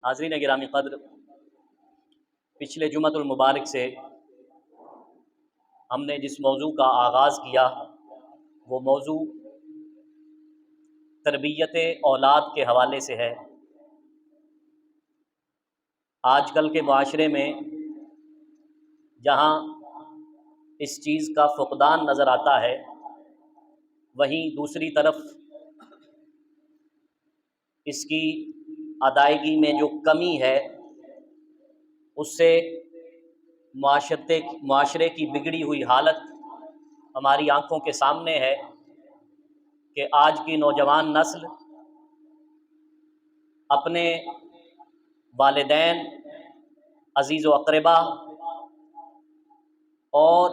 नाज़रीन गिरामी क़द्र, पिछले जुमअतुल मुबारक से हमने जिस मौजू का आगाज़ किया वो मौजू तरबियत औलाद के हवाले से है। आजकल के माशरे में जहाँ इस चीज़ का फ़ुक़दान नज़र आता है, वहीं दूसरी तरफ इसकी अदायगी में जो कमी है उससे माशरे की बिगड़ी हुई हालत हमारी आँखों के सामने है कि आज की नौजवान नस्ल अपने वालिदैन, अज़ीज़ व अक़रबा और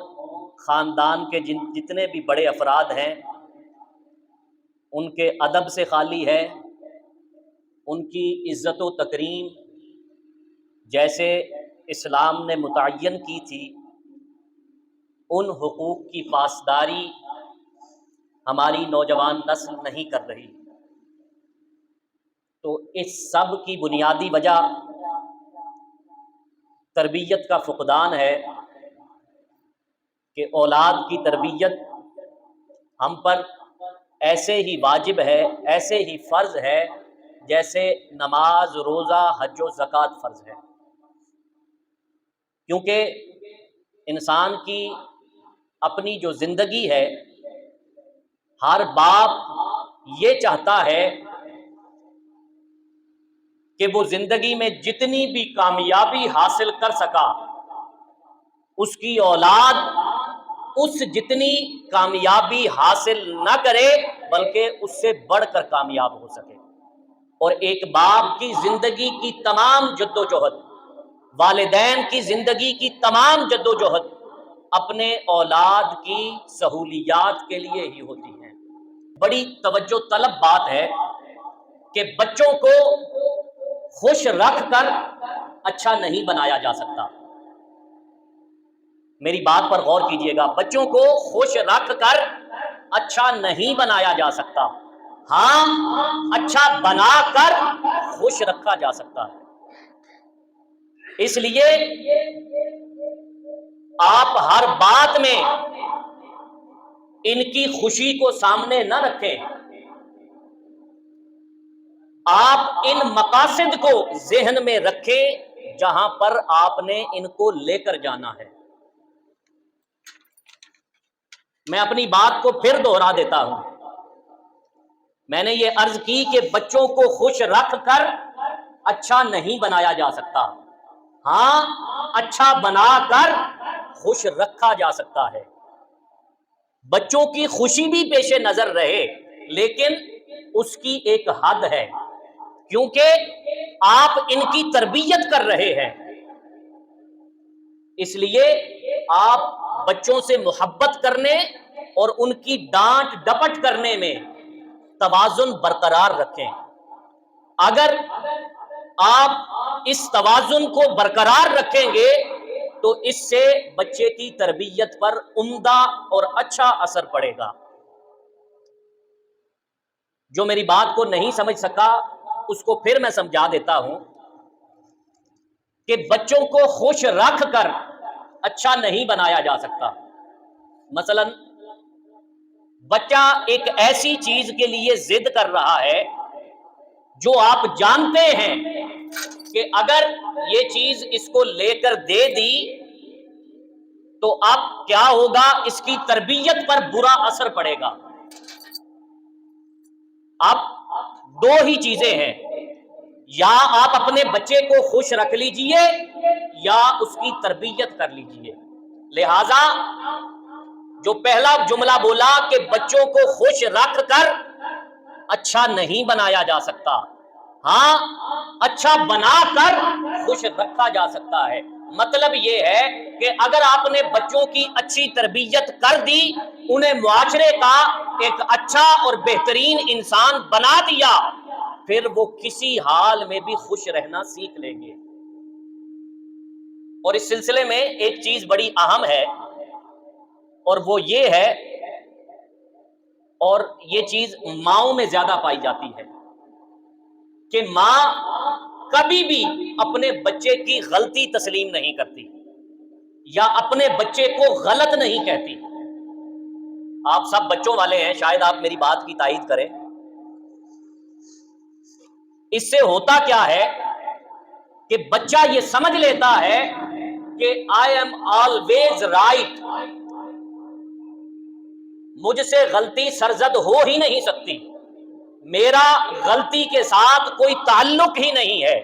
ख़ानदान के जितने भी बड़े अफराद हैं उनके अदब से खाली है, उनकी इज़्ज़त व तकरीम जैसे इस्लाम ने मुतय्यन की थी उन हुकूक़ की पासदारी हमारी नौजवान नस्ल नहीं कर रही। तो इस सब की बुनियादी वजह तरबियत का फ़ुक़दान है कि औलाद की तरबियत हम पर ऐसे ही वाजिब है, ऐसे ही फ़र्ज़ है जैसे नमाज, रोज़ा, हज व ज़कात फ़र्ज़ है। क्योंकि इंसान की अपनी जो ज़िंदगी है, हर बाप ये चाहता है कि वो ज़िंदगी में जितनी भी कामयाबी हासिल कर सका उसकी औलाद उस जितनी कामयाबी हासिल न करे बल्कि उससे बढ़कर कामयाब हो सके। और एक बाप की ज़िंदगी की तमाम जद्दोजहद, वालिदैन की ज़िंदगी की तमाम जद्दोजहद अपने औलाद की सहूलियात के लिए ही होती हैं। बड़ी तवज्जो तलब बात है कि बच्चों को खुश रख कर अच्छा नहीं बनाया जा सकता। मेरी बात पर गौर कीजिएगा, बच्चों को खुश रख कर अच्छा नहीं बनाया जा सकता। हाँ, अच्छा बनाकर खुश रखा जा सकता है। इसलिए आप हर बात में इनकी खुशी को सामने न रखें, आप इन मकासद को ज़हन में रखें जहां पर आपने इनको लेकर जाना है। मैं अपनी बात को फिर दोहरा देता हूं। मैंने ये अर्ज की कि बच्चों को खुश रख कर अच्छा नहीं बनाया जा सकता। हाँ, अच्छा बनाकर खुश रखा जा सकता है। बच्चों की खुशी भी पेशे नजर रहे, लेकिन उसकी एक हद है, क्योंकि आप इनकी तरबियत कर रहे हैं। इसलिए आप बच्चों से मोहब्बत करने और उनकी डांट डपट करने में तवाज़ुन बरकरार रखें। अगर आप इस तवाज़ुन को बरकरार रखेंगे तो इससे बच्चे की तरबियत पर उम्दा और अच्छा असर पड़ेगा। जो मेरी बात को नहीं समझ सका उसको फिर मैं समझा देता हूं कि बच्चों को खुश रख कर अच्छा नहीं बनाया जा सकता। मसलन बच्चा एक ऐसी चीज के लिए जिद कर रहा है जो आप जानते हैं कि अगर ये चीज इसको लेकर दे दी तो अब क्या होगा, इसकी तरबियत पर बुरा असर पड़ेगा। अब दो ही चीजें हैं, या आप अपने बच्चे को खुश रख लीजिए या उसकी तरबियत कर लीजिए। लिहाजा जो पहला जुमला बोला कि बच्चों को खुश रख कर अच्छा नहीं बनाया जा सकता, हाँ, अच्छा बनाकर खुश रखा जा सकता है। मतलब ये है कि अगर आपने बच्चों की अच्छी तरबियत कर दी, उन्हें मुआशरे का एक अच्छा और बेहतरीन इंसान बना दिया, फिर वो किसी हाल में भी खुश रहना सीख लेंगे। और इस सिलसिले में एक चीज बड़ी अहम है और वो ये है, और ये चीज माओं में ज्यादा पाई जाती है कि माँ کبھی بھی اپنے بچے کی غلطی تسلیم نہیں کرتی یا اپنے بچے کو غلط نہیں کہتی۔ آپ سب بچوں والے ہیں، شاید آپ میری بات کی تائید کریں۔ اس سے ہوتا کیا ہے کہ بچہ یہ سمجھ لیتا ہے کہ آئی ایم آلویز رائٹ، مجھ سے غلطی سرزد ہو ہی نہیں سکتی، میرا غلطی کے ساتھ کوئی تعلق ہی نہیں ہے۔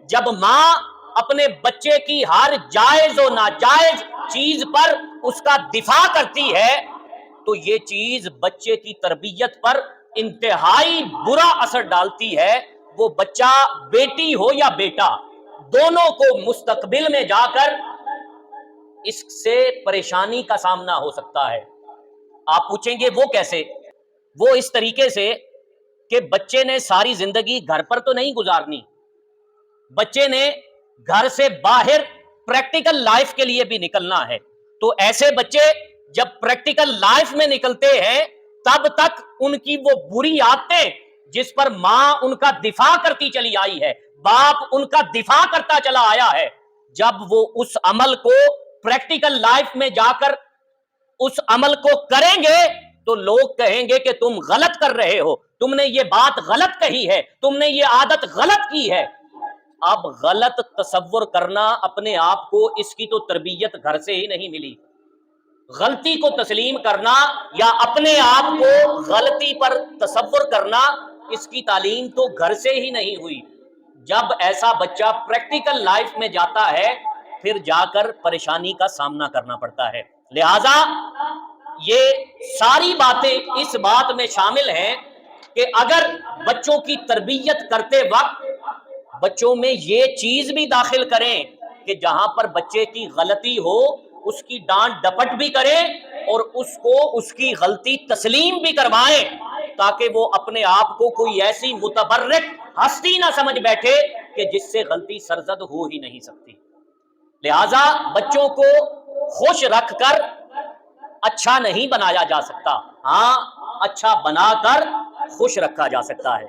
جب ماں اپنے بچے کی ہر جائز و ناجائز چیز پر اس کا دفاع کرتی ہے تو یہ چیز بچے کی تربیت پر انتہائی برا اثر ڈالتی ہے۔ وہ بچہ بیٹی ہو یا بیٹا، دونوں کو مستقبل میں جا کر اس سے پریشانی کا سامنا ہو سکتا ہے۔ آپ پوچھیں گے وہ کیسے؟ وہ اس طریقے سے کہ بچے نے ساری زندگی گھر پر تو نہیں گزارنی، بچے نے گھر سے باہر پریکٹیکل لائف کے لیے بھی نکلنا ہے۔ تو ایسے بچے جب پریکٹیکل لائف میں نکلتے ہیں تب تک ان کی وہ بری عادتیں جس پر ماں ان کا دفاع کرتی چلی آئی ہے، باپ ان کا دفاع کرتا چلا آیا ہے، جب وہ اس عمل کو پریکٹیکل لائف میں جا کر اس عمل کو کریں گے تو لوگ کہیں گے کہ تم غلط کر رہے ہو، تم نے یہ بات غلط کہی ہے، تم نے یہ عادت غلط کی ہے۔ اب غلط تصور کرنا اپنے آپ کو، اس کی تو تربیت گھر سے ہی نہیں ملی۔ غلطی کو تسلیم کرنا یا اپنے آپ کو غلطی پر تصور کرنا، اس کی تعلیم تو گھر سے ہی نہیں ہوئی۔ جب ایسا بچہ پریکٹیکل لائف میں جاتا ہے پھر جا کر پریشانی کا سامنا کرنا پڑتا ہے۔ لہذا یہ ساری باتیں اس بات میں شامل ہیں کہ اگر بچوں کی تربیت کرتے وقت بچوں میں یہ چیز بھی داخل کریں کہ جہاں پر بچے کی غلطی ہو اس کی ڈانٹ ڈپٹ بھی کریں اور اس کو اس کی غلطی تسلیم بھی کروائیں، تاکہ وہ اپنے آپ کو کوئی ایسی متبرک ہستی نہ سمجھ بیٹھے کہ جس سے غلطی سرزد ہو ہی نہیں سکتی۔ لہذا بچوں کو خوش رکھ کر اچھا نہیں بنایا جا سکتا، ہاں اچھا بنا کر خوش رکھا جا سکتا ہے۔